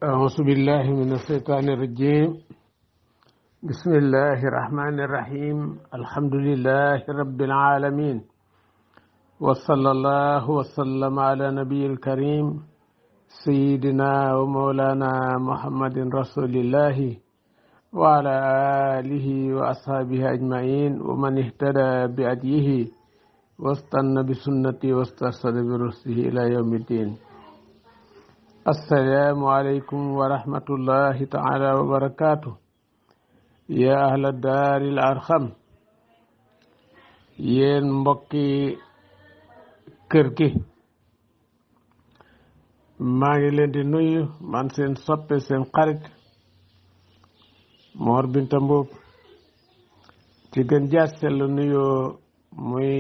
أعوذ بالله من الشيطان الرجيم. بسم الله الرحمن الرحيم. الحمد لله رب العالمين، وصلى الله وسلم على نبي الكريم سيدنا ومولانا محمد رسول الله وعلى آله وأصحابه أجمعين ومن اهتدى بهديه واستنى بسنته واسترشد برشده إلى يوم الدين. السلام عليكم ورحمة الله تعالى وبركاته. يا أهل الدار الأرحم، yéen mbokki kër gi maa ngi leen di nuyu, man seen soppe seen xarit Mor Binta Mboob, ci gën jaasel nuyoo muy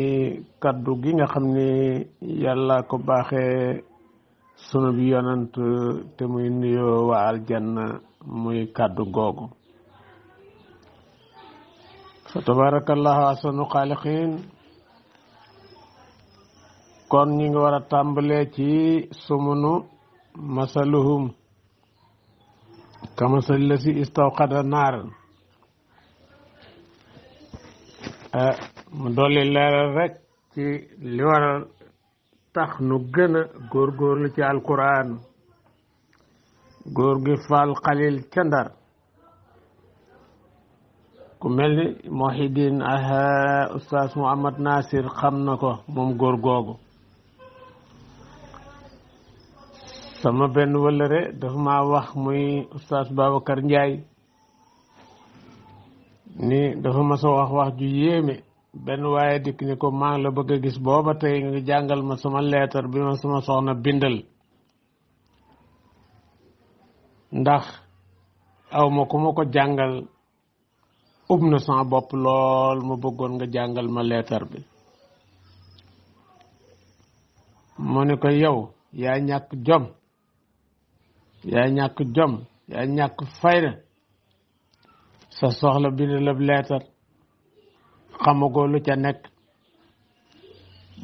kaddu gi nga xam ni yàlla ko baaxee sunu bi yonant te muy nuyoo waa aljanna, muy kaddu googu. fa tabarakallahu ahsanu xaaliqiin. kon ñi ngi war a tàmbalee ci sumunu masaluhum kamasal lasi istawqada naaran. mu dolli leeral rek ci li waral tax nu gën a góorgóorlu ci alquran. góor gi Fall Xalil ca Ndar, ku mel ni Muhyiddin Oustaz Mouhamad Nasir xam na ko moom góor googu. sama benn wëllëre dafa ma wax muy Oustaz Babacar Ndiaye ni dafa ma sa wax ju yéeme. benn waaye dikk ni ko maa ngi la bëgg a gis booba tey nga jàngal ma sama leetar bi ma sama soxna bindal, ndax aw ma ku ma ko jàngal, ub na sama bopp lool, ma bëggoon nga jàngal ma leetar bi. mu ne ko yow yaa ñàkk jom, yaa ñàkk fayda. sa soxla bind la leetar, xamagoo lu ca nekk,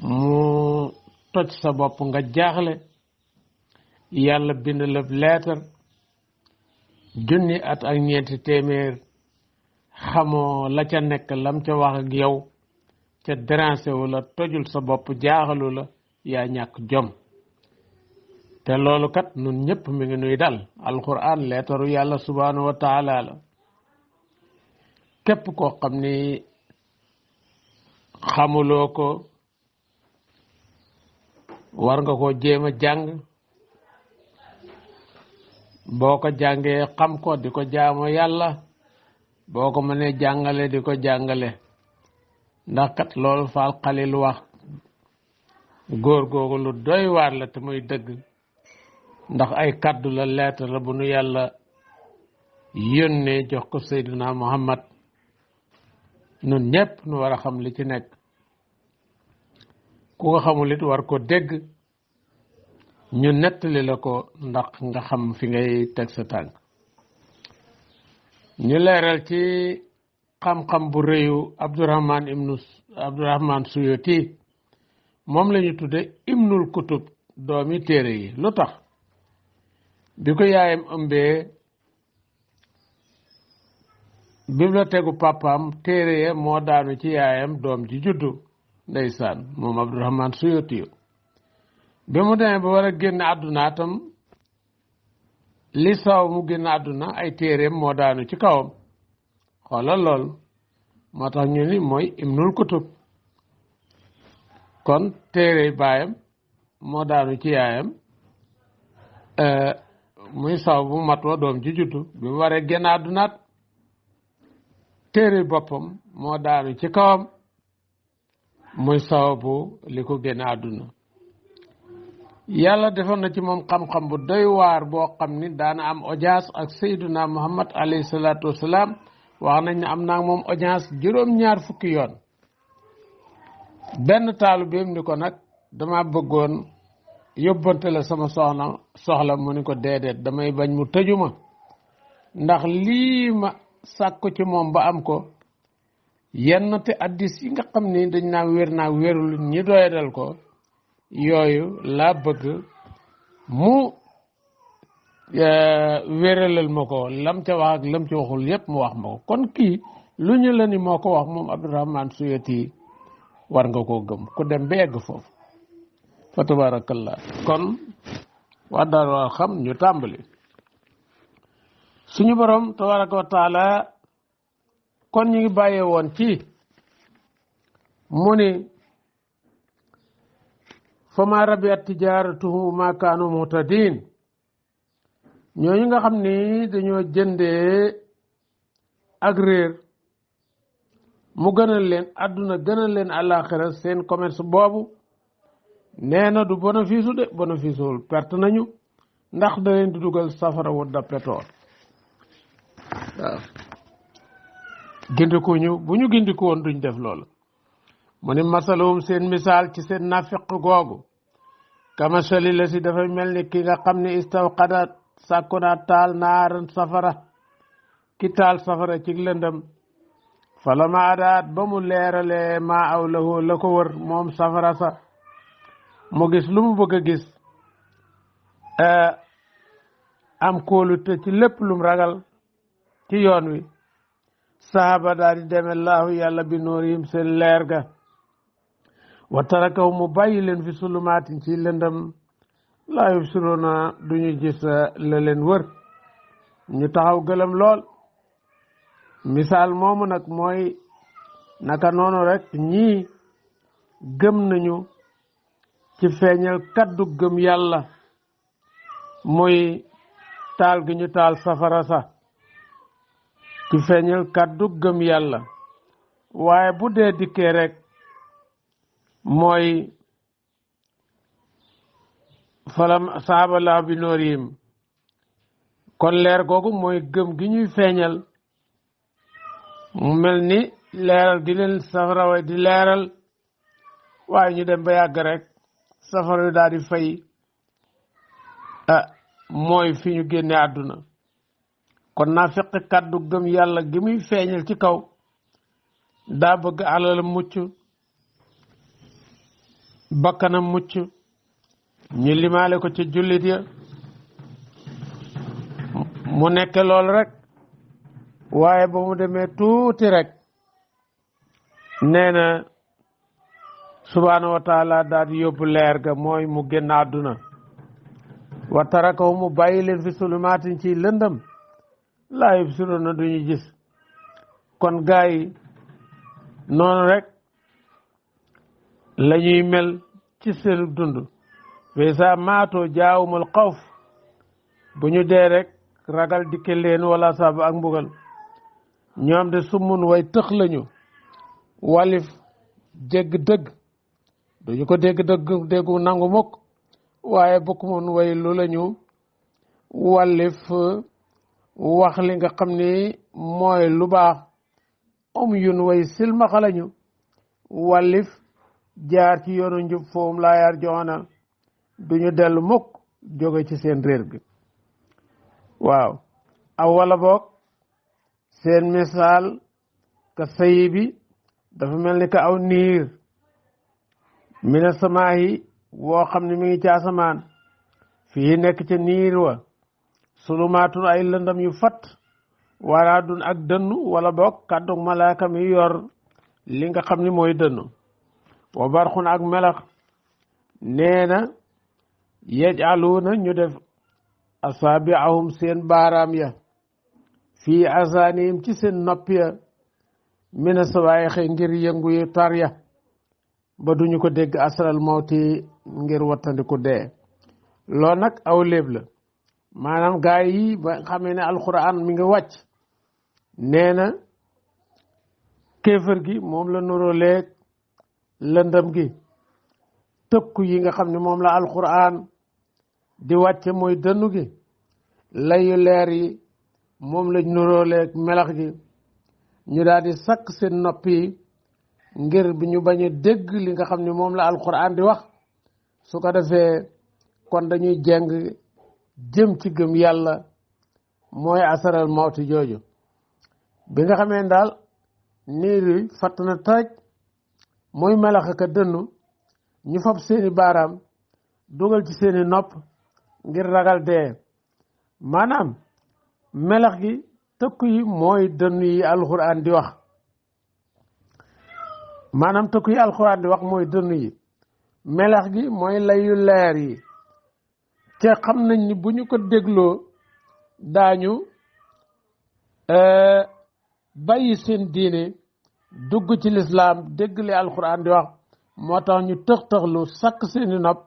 mu toj sa bopp nga jaaxle. yàlla bind la leetar 1,000 at ak 4 téeméer, xamoo la ca nekk, lam ca wax ak yow ca déranger wu la, tojul sa bopp, jaaxalu la. yaa ñàkk jom. te loolu kat nun ñëpp mi ngi nuy dal. alquran leetaru yàlla subhanahu wa taala la. képp koo xam ni xamuloo ko, war nga koo jéem a jàng. boo ko jàngee xam ko, di ko jaamoo yàlla. boo ko mënee jàngale, di ko jàngale. ndax kat loolu Fall Xalil wax, góor googu lu doy waar la te muy dëgg. ndax ay kaddu la, lettre la bu nu yàlla yónnee jox ko Seydina Muhammad. nun ñëpp nu war a xam li ci nekk. ku ko xamul it war ko dégg, ñu nettali la ko ndax nga xam fi ngay teg sa tànk. ñu leeral ci xam-xam bu rëyu Abdurahman Suyuti, moom la ñu tudde Ibnul Kutub, doomi téere yi. lu tax? bi ko yaayam ëmbee, bibliothèque gu papaam téere ya moo daanu ci yaayam, doom ji juddu. ndeysaan, moom Abdurahman Suyuti. bi mu demee ba war a génn àdduna tam, li saw mu génn àdduna ay téereem moo daanu ci kawam. xoolal lool, moo tax ñu ni mooy Ibnul Kutub. kon téere baayam moo daanu ci yaayam, muy saw bu mat wa doom ji juddu. bi mu waree génn àddunaat, téere boppam moo daanu ci kawam, muy saw bu li ko génn àdduna. yàlla defoon na ci moom xam-xam bu doy waar boo xam ni daana am audience ak Seydina Muhammad alayhi salaatu wasalaam. wax nañ ne am naa moom audience 2 fukki yoon. benn taalibeem ni ko nag dama bëggoon yóbbante la sama soxla. mu ni ko déedéet, damay bañ mu tëju ma, ndax lii ma sàkku ci moom ba am ko, yenn te addis yi nga xam ni dañ naa wér naa wérul, ñi doyadal ko, yooyu laa bëgg mu wéralal ma ko lam ca wax ak lam ci waxul yépp mu wax ma ko kon kii lu ñu la ni moo ko wax moom Abdurahman Suyuti war nga koo gëm ku dem ba egg foofu fa tabarakallah kon wax daal waa xam ñu tàmbali suñu borom tabaraka wa taala kon ñu ngi bàyyee woon ci mu ni fa ma rabiat tijaratuhu ma kaanu muhtadin ñooñu nga xam ni dañoo jëndee ak réer mu gënal leen àdduna gënal leen àllaaxira seen commerce boobu nee na du bénéfice de bénéfice wul perte nañu ndax da leen di dugal safara wu dappetoor waaw gindikuñu bu ñu gindiku woon duñ def loolu mu ni masalum seen misaal ci seen nafiq googu kamasali la si dafay mel ni ki nga xam ne istawqada sàkku naa taal naaran safara ki taal safara ci lëndëm fala ma adaat ba mu leeralee maa aw lahu la ko wër moom safara sa mu gis lu mu bëgg a gis am kóolute ci lépp lum ragal ci yoon wi sahaba daal di deme laahu yàlla bi noorihim seen leer ga wa tarakaw mu bàyyi leen fi sulumaatin ci lëndëm laa yubsiruuna duñu gis la leen wër ñu taxaw gëlëm lool misaal moomu nag mooy naka noonu rek ñii gëm nañu ci feeñal kaddu gëm yàlla muy taal gi ñu taal safara sa ci feeñal kaddu gëm yàlla waaye bu dee dikkee rek mooy falam saaba laa bi noorihim kon leer googu mooy gëm gi ñuy feeñal mu mel ni leeral di leen safara way di leeral waaye ñu dem ba yàgg rek safara yu daal di fay mooy fi ñu génne àdduna kon naa fekk kàddu gëm yàlla gi muy feeñal ci kaw daa bëgg alal mucc bakkanam mucc ñu limaale ko ci jullit ya mu nekk lool rek waaye ba mu demee tuuti rek nee na subhaanahu wa taala daal di yóbbu leer ga mooy mu génn àdduna wa tarakahu mu bàyyi leen fi sulumaatin ci lëndëm laa yubsiruuna duñu gis kon gaa yi noonu rek la ñuy mel ci seen dund fesa maatoo jaawumul xawf bu ñu dee rek ragal dikke leen wala sab ak mbugal ñoom de summun way tëx lañu walif jégg dëgg duñu ko dégg dëgg déggu nangu mukk waaye bukk mun way lu lañu walif wax li nga xam ni mooy lu baax yun way silmaxa lañu walif jaar ci yoonu njub foom laa yaar joona duñu dellu mukk jóge ci seen réer gi waaw aw wala boog seen misaal ka sayi bi dafa mel ni ka aw niir mina samaahi woo xam ne mi ngi ci asamaan fii nekk ca niir wa sulumaatun ay lëndam yu fat wala dun ak dënnu wala boog kàddug malaaka mi yor li nga xam ni mooy dënnu wa barxun ak melax nee na yajaluuna ñu def asaabiahum seen baaraam ya fii asaanihim ci seen nopp ya mina sawaayixe ngir yëngu yu tar ya ba duñu ko dégg asral mawti ngir wattandiku dee loolu nag aw léeb la maanaam gaa yi ba xamee ne alquran mi ngi wàcc nee na kéefër gi moom la nuroo leeg lëndëm gi tëkku yi nga xam ne moom la alquran di wàcce mooy dënnu gi layu leer yi moom lañ nuroo leeg melax gi ñu daal di sakk seen nopp yi ngir bi ñu bañ a dégg li nga xam ne moom la alquran di wax su ko defee kon dañuy jeng jëm ci gëm yàlla mooy asaral mawti jooju bi nga xamee daal niir yi fatt na taaj mooy melax ka dënnu ñu fab seeni baaraam dugal ci seeni nopp ngir ragal dee maanaam melax gi tëkku yi mooy dënn yi alxuraan di wax maanaam tëkku yi alxuraan di wax mooy dënn yi melax gi mooy layu leer yi te xam nañ ni bu ñu ko dégloo daañu bàyyi seen diine dugg ci lislaam dégg li alxuraan di wax moo tax ñu tëx-tëxlu sakk seeni nopp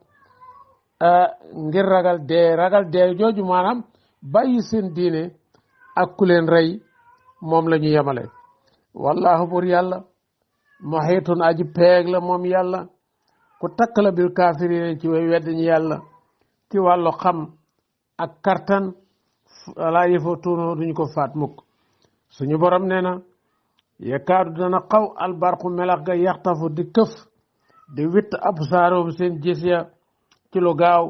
ngir ragal dee jooju maanaam bàyyi seen diine ak ku leen rey moom la ñu yemale wallahu bur yàlla muhiitun aji peeg la moom yàlla ku takk la bil kaafiriin ci way wedd ñi yàlla ci wàllu xam ak kartan laa yafatuuna duñu ko faat mukk suñu borom nee na yakaadu dana xaw albarku melax ga yaxtafu di këf di witt absaaroom seen gis ya ci lu gaaw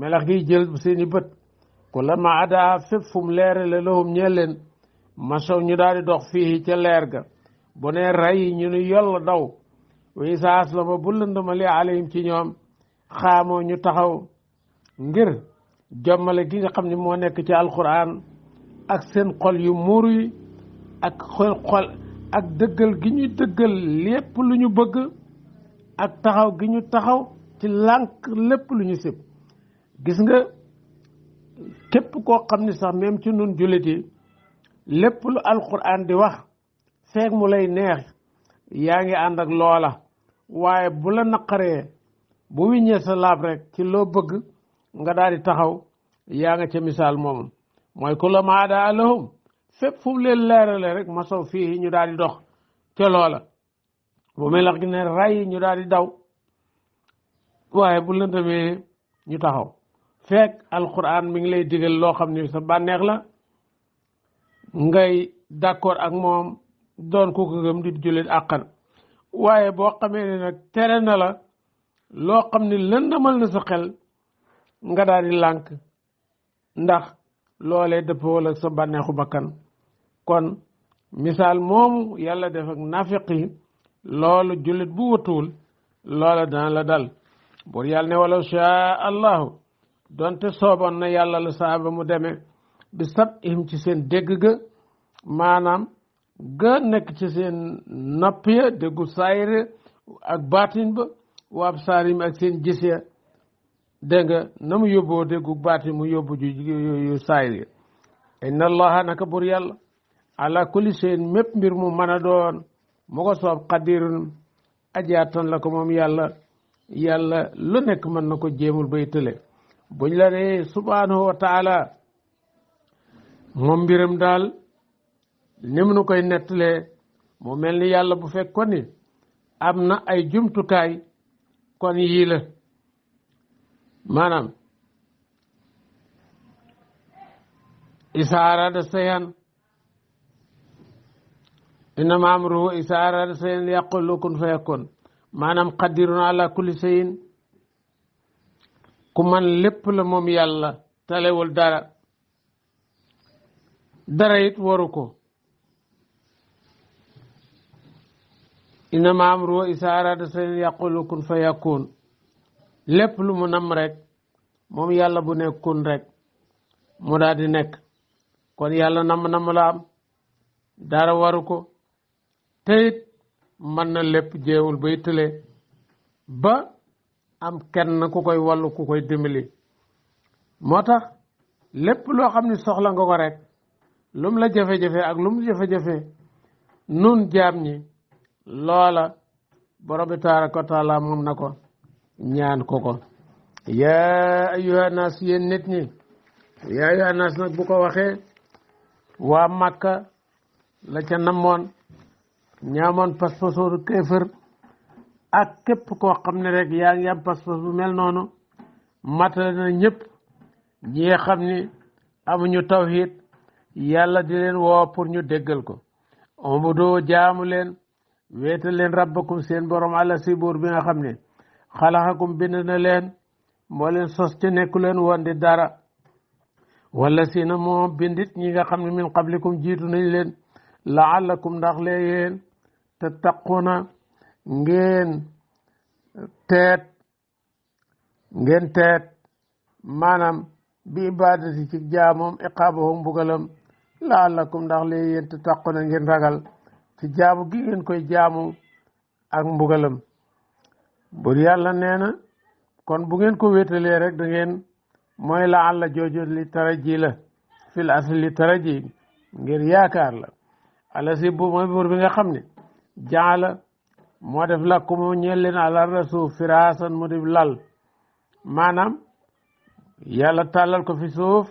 melax gi jël seeni bët ku la ma adaa fépp fu mu leerale lahum ñeel leen masow ñu daal di dox fii ca leer ga bu ne ray ñu ni yoll daw wi sa aslama bu lëndamali alayhim ci ñoom xaamoo ñu taxaw ngir jommale gi nga xam ne moo nekk ci alquran ak seen xol yu muuru yi ak xol ak dëggal gi ñu dëggal lépp lu ñu bëgg ak taxaw gi ñu taxaw ci lànk lépp lu ñu sib gis nga képp koo xam ne sax même ci nun jullit yi lépp lu alquran di wax feeg mu lay neex yaa ngi ànd ak loola waaye bu la naqaree bu wiññee sa laab rek ci loo bëgg nga daal di taxaw yaa nga ca misaal moomu mooy ku la maadaa lahum fépp fu mu leen leerale rek masow fii ñu daal di dox ca loola bu melax gi ne ray ñu daal di daw waaye bu lëndamee ñu taxaw fekk alquran mi ngi lay digal loo xam ne sa bànneex la ngay d'accord ak moom doon ku ko gëm di jullit àqan waaye boo xamee ne nag tere na la loo xam ne lëndamal na sa xel nga daal di lànk ndax loolee dëppoo ak sa bànneexu bakkan kon misaal moomu yàlla def ak nafiq yi loolu jullit bu watuwul loola dana la dal bur yàlla ne walaw shaa allahu donte sooboon na yàlla la saaba mu demee bi sab ihim ci seen dégg ga maanaam ga nekk ci seen nopp ya déggu saayir ak baatin ba waab saarim ak seen gis ya dégg nga na mu yóbboo déggu baatin mu yóbbu yu saayir ya inna allaha naka bur yàlla ala kulli shay'in mépp mbir mu mën a doon mu ko soob qadirun ajaatan la ko moom yàlla lu nekk mën na ko jéemul bay tële buñ la ne subhanahu wa taala moom mbiram daal ni mu nu koy nettalee mu mel ni yàlla bu fekkoon ni am na ay jumtukaay kon yii la maanaam isaa arada sayan innama amruhu isaa arada sayan yaqul lahu kun fayakun maanaam qadirun ala kulli shay'in ku man lépp la moom yàlla talewul dara it waru ko innama amruhu isaa arada shay'an yaqulu kun fayakun lépp lu mu nam rek moom yàlla bu nekk kun rek mu daal di nekk kon yàlla nam la am dara waru ko te it mën na lépp jeewul bay tële ba am kenn ku koy wallu ku koy dimbali moo tax lépp loo xam ne soxla nga ko rek lum la jafe-jafe ak lum jafe-jafe nun jaam ñi loola borom bi tabaraka wa taala moom na ko ñaan ko yaa ayyuha naas yéen nit ñi yaa ayyuha naas nag bu ko waxee waa Makka la ca namoon ñaamoon pas-pasooru kéefër ak képp koo xam ne rek yaa ngi am pas-pas bu mel noonu matale na ñëpp ñi nga xam ni amuñu tawhid yàlla di leen woo pour ñu déggal ko ubudu jaamu leen wéetal leen rabbakum seen borom àlla si buur bi nga xam ne xalaxakum bind na leen moo leen sos ci nekku leen woon di dara wala si na moo bindit ñi nga xam ne min qablikum jiitu nañ leen laallakum ndax lee yéen te taquna ngeen teet maanaam bi ibadati ci jaamoom iqaabahu mbugalam laallakum ndax léegi yéen tattaquna ngeen ragal ci jaamu gi ngeen koy jaamu ak mbugalam. bur yàlla nee na kon bu ngeen ko wéetalee rek da ngeen mooy la àlla jooju li taraji la fil asli li taraji ngir yaakaar la ala si bu mooy buur bi nga xam ne jaala moo def lakum ñeel leen ala rasul firaasan mu di lal maanaam yàlla tàllal ko fi suuf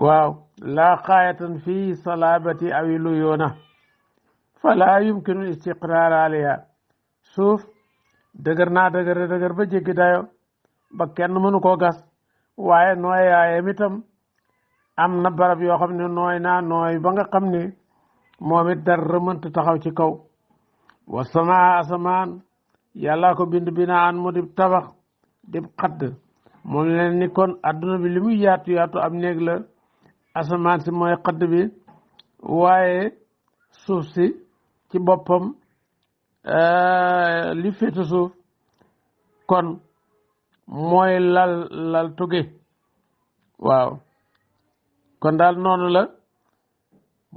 waaw laa xaayatan fi salabati awilu yoona fala yumkinu istiqraar alayha suuf dëgër naa dëgër ba jéggi dayo ba kenn mënu koo gas waaye nooyaayam itam am na barab yoo xam ne nooy ba nga xam ne moom it dara mënta taxaw ci kaw wa samaa asamaan yàlla ko bind binaan mu di tabax di xadd moom leen ni kon adduna bi li muy yaatu am néeg la asamaan si mooy xadd bi waaye suuf si ci boppam li féetu suuf kon mooy lal tugi waaw kon daal noonu la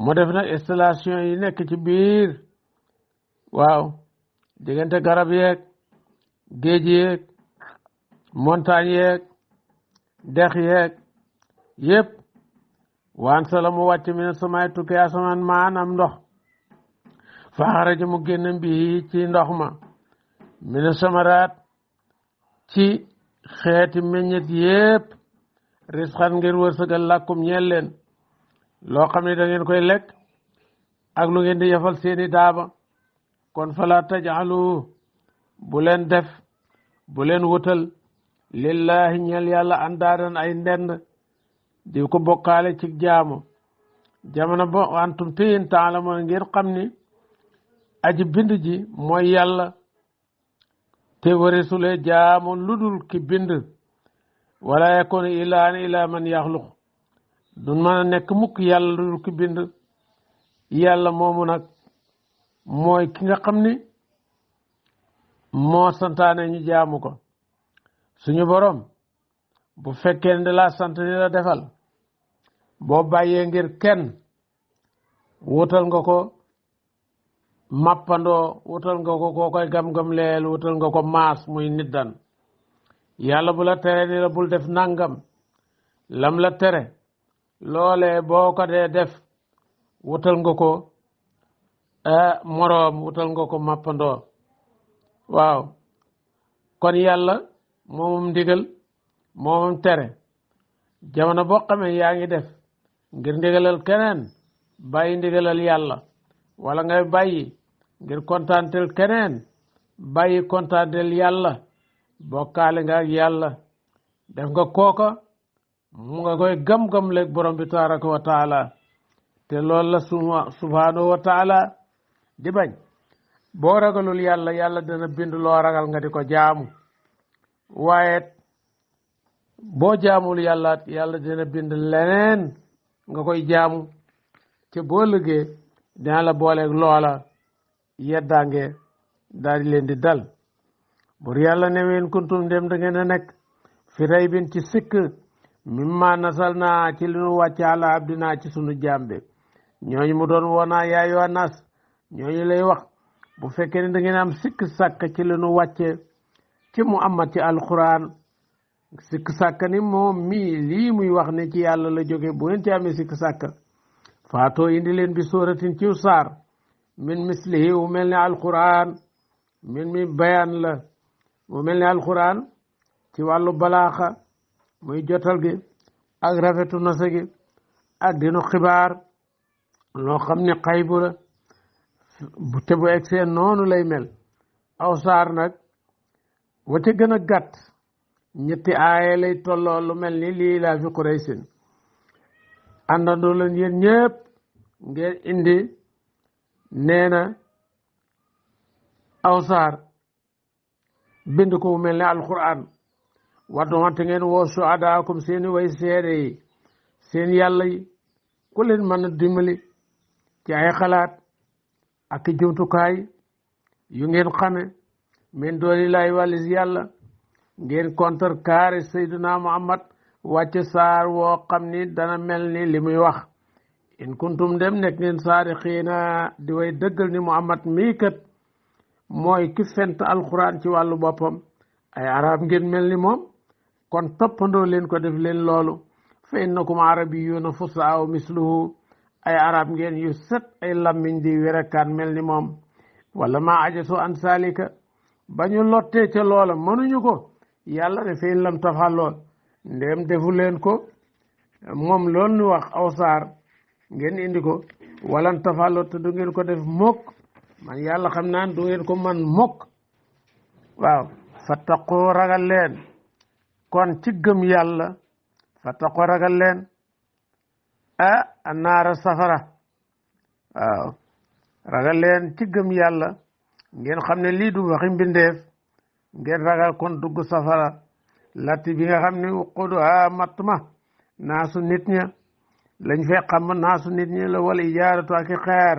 mu def nag installation yi nekk ci biir waaw diggante garab yeeg géej yeeg montagne yeeg dex yeeg yëpp waan sala mu wàcc mi ne samay tukkee asamaan maanaam ndox fa xaraja mu génn mbii ci ndox ma mi ne samaraat ci xeeti meññet yëpp risqan ngir wërsëgal làkkum ñeel leen loo xam ne da ngeen koy lekk ak lu ngeen di yafal seeni daaba kon fala tajalu bu leen def bu leen wutal lillahi ñeel yàlla andaadan ay ndend di ko bokkaale ci jaamu jamono bo antum téyin taalamoon ngir xam ni aji bind ji mooy yàlla te warisule jaamu ludul ki bind wala yakunu ilahan ila man yaxluq dun mën a nekk mukk yàlla ludul ki bind yàlla moomu nag mooy ki nga xam ni moo santaane ñu jaamu ko suñu borom bu fekkee ne la sant ni la defal boo bàyyee ngir kenn wutal nga ko mappandoo wutal nga ko koo koy gam-gam leel wutal nga ko maas muy niddan yàlla bu la tere ni la bul def nangam lam la tere loolee boo ko dee def wutal nga ko moroom wutal nga ko mappandoo waaw kon yàlla moomum ndigal moomum tere jamono boo xamee yaa ngi def ngir ndigalal keneen bàyyi ndigalal yàlla wala ngay bàyyi ngir kontaantel keneen bàyyi kontaantel yàlla bokkaale nga ak yàlla def nga kooka mu nga koy gam-gam leeg borom bi tabaraka wa taala te loolu la subhanahu wa taala di bañ boo ragalul yàlla yàlla dana bind loo ragal nga di ko jaamu waaye boo jaamul yàlla yàlla dina bind leneen nga koy jaamu te boo liggéey dina la booleeg loola yeddaange daal di leen di dal bur yàlla ne ween kuntum dem da ngeen a nekk fi ray bin ci sikk mimma nasal naa ci li nu wàcc ala abdina ci sunu jambe ñooñu mu doon woonaa yaayu nas ñooñu lay wax bu fekkee ne da ngeen am sikk sàkk ci li nu wàcce ci Muhammad ci alquran sikk sàkk ni moom mii lii muy wax ne ci yàlla la jóge bu ngeen ci amee sikk sàkk faatoo indi leen bi sóoratin ciw saar min mislihi wu mel ne alquran min mi bayaan la mu mel ne alquran ci wàllu balaaxa muy jotal gi ak rafetu nasa gi ak dinu xibaar loo xam ne xaybu la te bu egg seen noonu lay mel aw saar nag wa ca gën a gàtt ñetti aaye lay tolloo lu mel ni lii laa fi Quraysin àndandoo leen yéen ñëpp ngeen indi nee na aw saar bind ko mu mel ne alquran waddu wante ngeen woo suhadaakum seeni way seede yi seen yàlla yi ku leen mën a dimbali ci ay xalaat ak jumtukaay yu ngeen xame min dooni laay wàllis yàlla ngeen contre carré Seydina Muhammad wàcc saar woo xam ni dana mel ni li muy wax in kuntum dem nekk ngeen saadiqiina di way dëggal ni Muhammad mii kat mooy ki fent alquran ci wàllu boppam ay arab ngeen mel ni moom kon toppandoo leen ko def leen loolu fa innakum arabiyuuna fusaa misluhu ay arab ngeen yu set ay lammiñ di werekaan mel ni moom wala ma ajasu an salika ba ñu lottee ca loola mënuñu ko yàlla ne fa in lam tafal lool ndéem defu leen ko moom loolu ñu wax aw saar ngeen indi ko walan tafaloo te du ngeen ko def mokk man yàlla xam naan du ngeen ko man mokk waaw fattaqu ragal leen kon ci gëm yàlla fattaqu ragal leen annaara safara waaw ragal leen ci gëm yàlla ngeen xam ne lii du waxi mbindeef ngeen ragal kon dugg safara latti bi nga xam ne waquduha matt ma naasu nit ña lañ fay xam naasu nit ña la wala ijaaratu ak xeer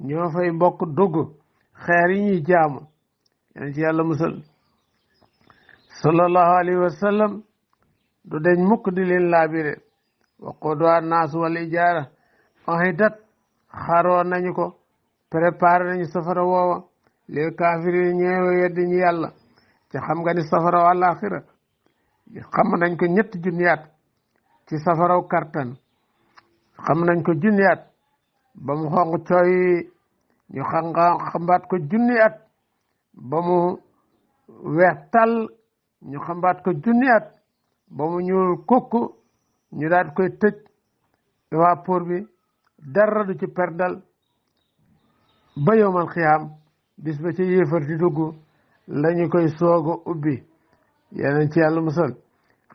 ñoo fay bokk dugg xeer yi ñuy jaamu yéen ci yàlla musal sallallahu alayhi wa sallam du deñ mukk di leen laabire waquduha naasu wala ijaara ohidat xaroon nañu ko préparé nañu safara woowa lil kaafiriin ñeewe weddi ñu yàlla ci xam nga ni safara wa àllaaxira xam nañ ko ñetti junniyaat ci safaraw kartan xam nañ ko junniyaat ba mu xonq cooy ñu xambaat ko junniyaat ba mu weex tàll ñu xambaat ko junniyaat ba mu ñuul kukk ñu daat koy tëj vapeur bi dara du ci perdal ba yowmal xiyaam bis ba ci yéefar di dugg lañu koy soog a ubbi yeneen ci yàlla musal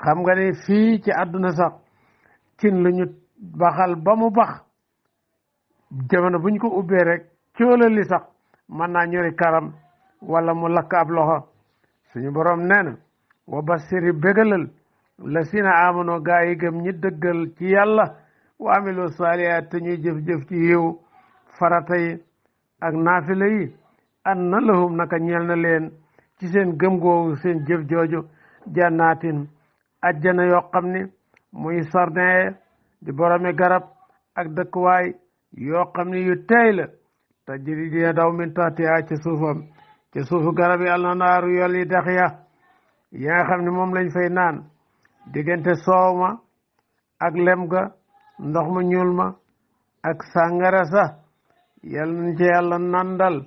xam nga ni fii ci àdduna sax cin lu ñu baxal ba mu bax jamono buñ ko ubbee rek coolali sax mën naa ñori karam wala mu lakk ab loxo suñu borom nee na wa basiri bégalal la sina amono gaa yi gëm ñi dëggal ci yàlla wa amilu saalihaat te ñuy jëf-jëf ci yiw farata yi ak naafila yi an na lahum naka ñeel na leen ci seen gëm googu seen jëf jooju jannaatin ajjana yoo xam ni muy sardin di boromi garab ak dëkkuwaay yoo xam ni yu teey la tajri dina daw min tahtiha ci suufam ci suufu garab yi al-anhaaru yol yi dex ya nga xam ne moom lañ fay naan diggante soow ma ak lem ga ndox mu ñuul ma ak sàngara sa yal nañ ci yàlla nandal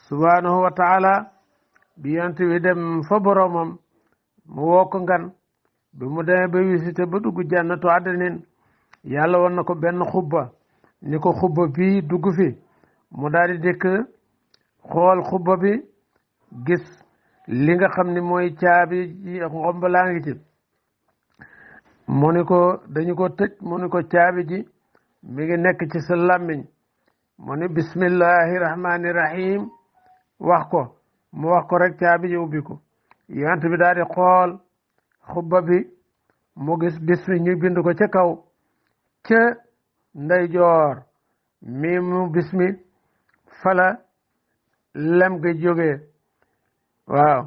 subhanahu wa taala bi yonent bi dem fa boromam mu woo ko ngan bi mu demee ba visité ba dugg jannatu adnin yàlla won na ko benn xubba ni ko xubba bii dugg fi mu daal di dëkk xool xubba bi gis li nga xam ne mooy caabi ngomb laa ngi ci mu ni ko dañu ko tëj mu ni ko caabi ji mi ngi nekk ci sa làmmiñ mu ni bismillahi rahmani rahim wax ko mu wax ko rek caabi ji ubbi ko yonent bi daal di xool xubba bi mu gis bismi ñu bind ko ca kaw ca ndeyjoor mi mu bismi fala lem ga jógee waaw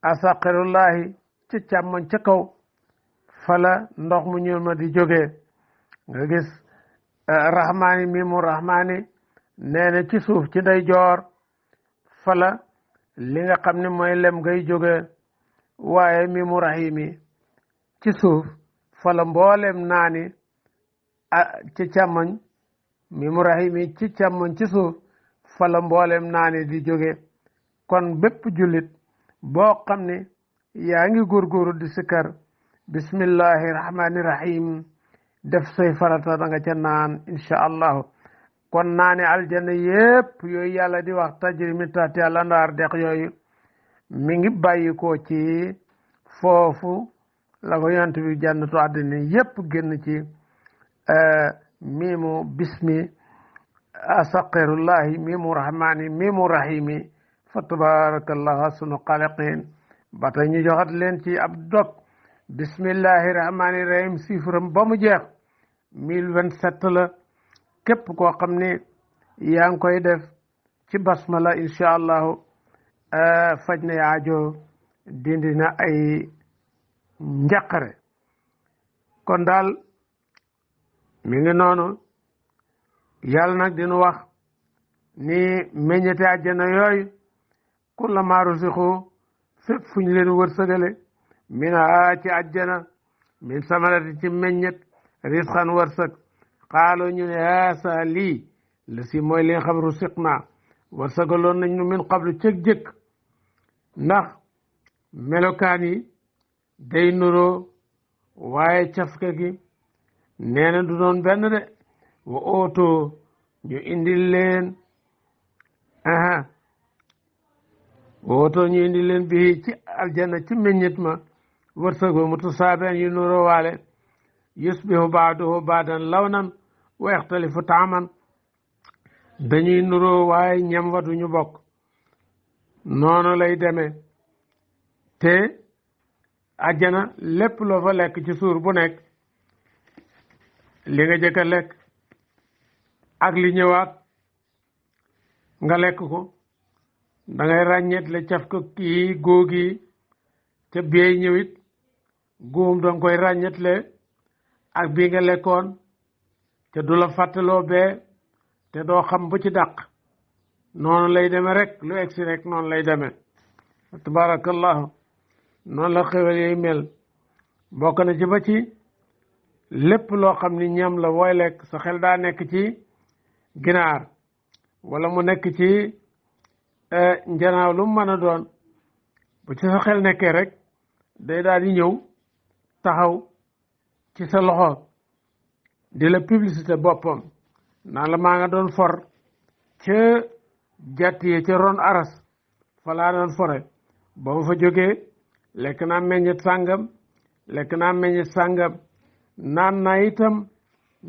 asaqirullahi ca càmmoñ ca kaw fala ndox mu ñuul ma di jógee nga gis rahmaani mi mu rahmaani nee na ci suuf ci ndeyjoor fala li nga xam ne mooy lem ngay jógee waaye mi mu rahimi ci suuf fala mboolem naani ci càmmoñ mi mu rahimi ci càmmoñ ci suuf fala mboolem naani di jóge kon bépp jullit boo xam ne yaa ngi góorgóoru di sikkar bismillahi rahmani rahim def say farata da nga ca naan insha allahu kon naani aljanna yépp yooyu yàlla di wax tajri min tahtiha al-anhaar dex yooyu mi ngi bàyyi ko ci foofu la ko yonent bi jannatu àddina yépp génn ci miimu bismi asaqirullahi miimu rahmani miimu rahimi fa tabarakallahu ahsanu xaaliqiin ba tey ñu joxat leen ci ab dog bismillahi rahmani rahim chiffram ba mu jeex 1027 la képp koo xam ne yaa ngi koy def ci basmala incha allahu faj na aajo dindi na ay njaqare kon daal mi ngi noonu yàlla nag dinu wax ni meññete àjjana yooyu kullamaa rusixu fépp fu ñu leen wërsëgale min a ci àjjana min samarati ci meññet risqan wërsëg xaaloo ñu ne haasa lii la si mooy li nga xam rusiq naa wërsëgaloon nañ nu min qablu cëg jëkk ndax melokaan yi day nuroo waaye cafka gi nee na du doon benn de wa ootoo ñu indil leen ñu indil leen bii ci aljanna ci meññit ma wërsëg ba mutasaabihan yu nuroo waale yusbihu baaduhu baadan lawnan wa yaxtalifu taaman dañuy nuroo waaye ñam wa duñu bokk noonu lay demee te àjjana lépp loo fa lekk ci suur bu nekk li nga jëkk a lekk ak li ñëwaat nga lekk ko da ngay ràññeet le caf ko kii góog yi te biyey ñëwit góom danga koy ràññeet le ak bii nga lekkoon te du la fàttaloo bee te doo xam bu ci dàq noonu lay demee rek lu egsi rek noonu lay demee tabarakallahu noonu la xewel yooyu mel bokk na ci ba ci lépp loo xam ni ñam la wooy lekk sa xel daa nekk ci ginaar wala mu nekk ci njanaaw lu mu mën a doon bu ci sa xel nekkee rek day daal di ñëw taxaw ci sa loxo di la publicité boppam naan la maa nga doon for ca jàtt yi ca ron aras fa laa doon fore ba ma fa jógee lekk naa meññet sàngam lekk naa meññet sàngam naan naa itam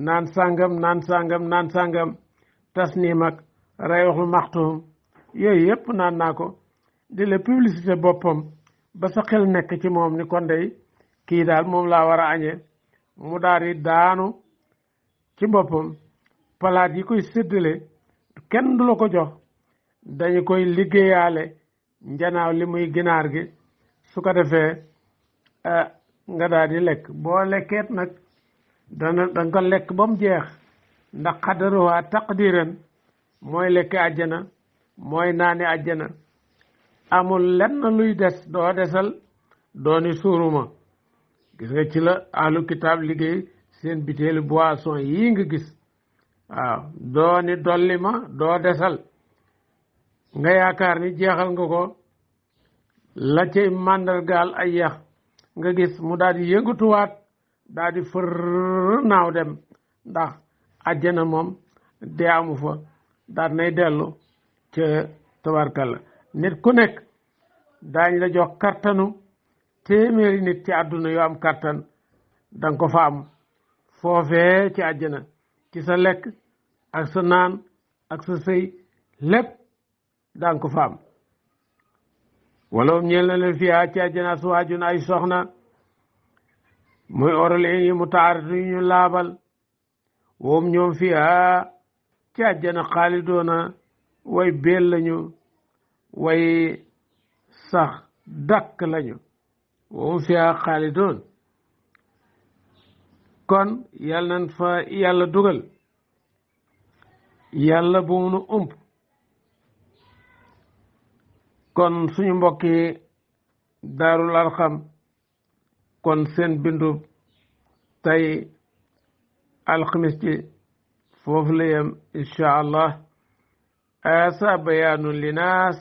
naan sàngam tas nii mag ray waxul maxtuum yooyu yëpp naan naa ko di la publicité boppam ba sa xel nekk ci moom ni kon dey kii daal moom laa war a añee mu daal di daanu ci boppam palaat yi koy séddale kenn du la ko jox dañu koy liggéeyaale njanaaw li muy ginaar gi su ko defee nga daal di lekk boo lekkeet nag danga ko lekk ba mu jeex ndax xadaruwaa taqdiran mooy lekk àjjana mooy naani àjjana amul lenn luy des doo desal dooni suuruma gis nga ci la ahlu kitaab liggéey seen bitéelu boisson yii nga gis waaw dooni dolli ma doo desal nga yaakaar ni jeexal nga ko la cay màndargaal ay yax nga gis mu daal di yëngatuwaat daal di fër naaw dem ndax àjjana moom dee amu fa daal nay dellu ca tabarkalla nit ku nekk daañ la jox kartanu téeméeri nit ci àdduna yoo am kartan danga ko fa am foofee ci àjjana ci sa lekk ak sa naan ak sa sëy lépp danga ko fa am wala ñeel na leen fiyaa ci àjjana suwaajun ay soxna muy oral yi mu taaratu ñu laabal woom ñoom fiyaa ci àjjana xaalidoona way beel lañu way sax dakk lañu woom fiyaa xaalidoon kon yàlla nañ fa yàlla dugal yàlla bu mu nu ump kon suñu mbokki daarul arxam kon seen bindu tey alxamis ci foofu la yem incha allah asa bayaanu linaas